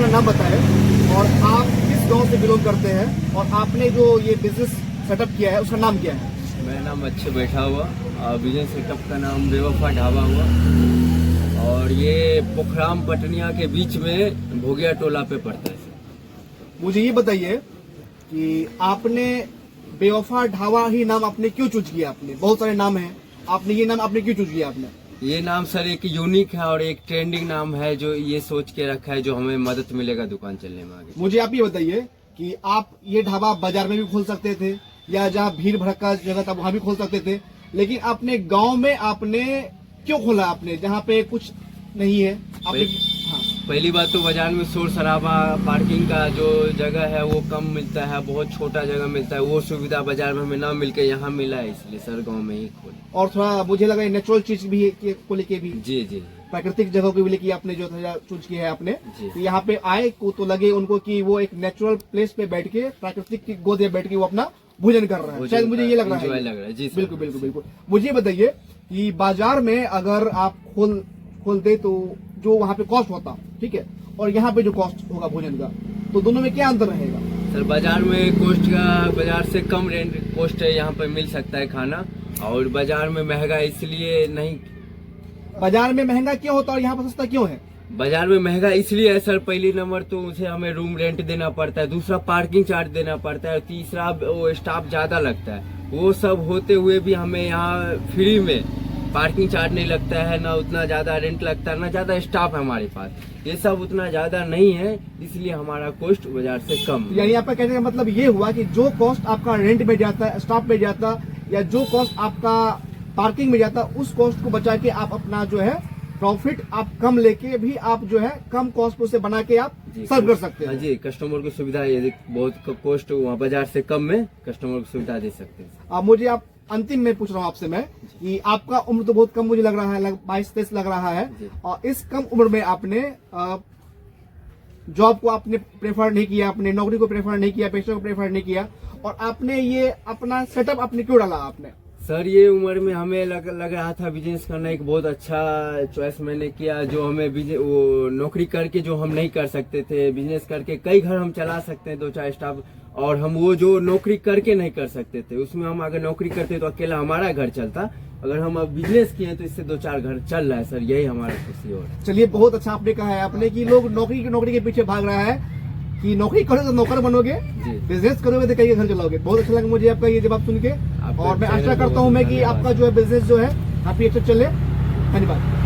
अपना नाम बताएं और आप किस गांव से बिलोंग करते हैं और आपने जो ये बिजनेस सेटअप किया है उसका नाम क्या है? मेरा नाम अच्छे बैठा हुआ और बिजनेस सेटअप का नाम बेवफा ढाबा हुआ और ये पोखराम पटनिया के बीच में भोगिया टोला पे पड़ता है सर। मुझे ये बताइए कि आपने बेवफा ढाबा ही नाम आपने क्यों चूज किया? आपने बहुत सारे नाम हैं, आपने ये नाम आपने क्यों चूज किया? आपने ये नाम सर एक यूनिक है और एक ट्रेंडिंग नाम है जो ये सोच के रखा है जो हमें मदद मिलेगा दुकान चलने में आगे। मुझे आप ये बताइए कि आप ये ढाबा बाजार में भी खोल सकते थे या जहाँ भीड़ भड़का जगह था वहां भी खोल सकते थे, लेकिन आपने गांव में आपने क्यों खोला? आपने जहाँ पे कुछ नहीं है आपने पहली बात तो बाजार में शोर शराबा पार्किंग का जो जगह है वो कम मिलता है, बहुत छोटा जगह मिलता है, वो सुविधा बाजार में हमें ना मिलकर यहाँ मिला है, इसलिए सर गांव में ही खोले। और थोड़ा मुझे लगा नेचुरल चीज भी है को लेके भी, जी जी प्राकृतिक जगह को भी लेके आपने जो चूज किया है आपने, जी। तो यहाँ पे आए को तो लगे उनको कि वो एक नेचुरल प्लेस पे बैठ के प्राकृतिक की गोद में बैठ के वो अपना भोजन कर रहा है, शायद मुझे ये लग रहा है। जी सर। बिल्कुल बिल्कुल बिल्कुल। मुझे बताइए कि बाजार में अगर आप खोल दे तो जो वहाँ पे कॉस्ट होता, ठीक है, और यहाँ पे जो कॉस्ट होगा भोजन का, तो दोनों में क्या अंतर रहेगा? सर बाजार में कॉस्ट का बाजार से कम रेंट कॉस्ट है, यहाँ पे मिल सकता है खाना, और बाजार में महंगा इसलिए नहीं। बाजार में महंगा क्यों होता है और यहाँ पर सस्ता क्यों है? बाजार में महंगा इसलिए है सर, पहली नंबर तो उसे हमें रूम रेंट देना पड़ता है, दूसरा पार्किंग चार्ज देना पड़ता है, तीसरा वो स्टाफ ज्यादा लगता है। वो सब होते हुए भी हमें यहाँ फ्री में पार्किंग चार्ज नहीं लगता है, ना उतना ज्यादा रेंट लगता है, ना ज्यादा स्टाफ है हमारे पास, ये सब उतना ज्यादा नहीं है, इसलिए हमारा कॉस्ट बाजार से कम। यानी आपका कहने का मतलब ये हुआ कि जो कॉस्ट आपका रेंट में जाता है, स्टाफ में जाता, या जो कॉस्ट आपका पार्किंग में जाता, उस कॉस्ट को बचा के आप अपना जो है प्रॉफिट आप कम लेके भी आप जो है कम कॉस्ट से बना के आप सर्व कर सकते हैं। जी, कस्टमर को सुविधा ये बहुत कॉस्ट वहाँ बाजार से कम में कस्टमर को सुविधा दे सकते हैं। अब मुझे आप अंतिम में पूछ रहा हूँ आपसे मैं कि आपका उम्र तो बहुत कम मुझे लग रहा है, 22-23 लग रहा है, और इस कम उम्र में आपने जॉब को आपने प्रेफर नहीं किया, आपने नौकरी को प्रेफर नहीं किया, पेशे को प्रेफर नहीं किया, और आपने ये अपना सेटअप आपने क्यों डाला? आपने सर ये उम्र में हमें लग रहा था बिजनेस करना एक बहुत अच्छा चॉइस मैंने किया, जो हमें वो नौकरी करके जो हम नहीं कर सकते थे, बिजनेस करके कई घर हम चला सकते हैं, 2-4 स्टाफ, और हम वो जो नौकरी करके नहीं कर सकते थे उसमें हम अगर नौकरी करते तो अकेला हमारा घर चलता, अगर हम अब बिजनेस किए तो इससे 2-4 घर चल रहा है सर, यही हमारा खुशी हो रहा है। चलिए, बहुत अच्छा आपने कहा है आपने कि लोग नौकरी के पीछे भाग रहा है कि नौकरी करोगे तो नौकर बनोगे, बिजनेस करोगे तो कई घर चलाओगे। बहुत अच्छा लगा मुझे आपका ये जवाब सुन के, और मैं आशा करता हूँ मैं कि आपका जो है बिजनेस जो है काफी अच्छा चले। धन्यवाद।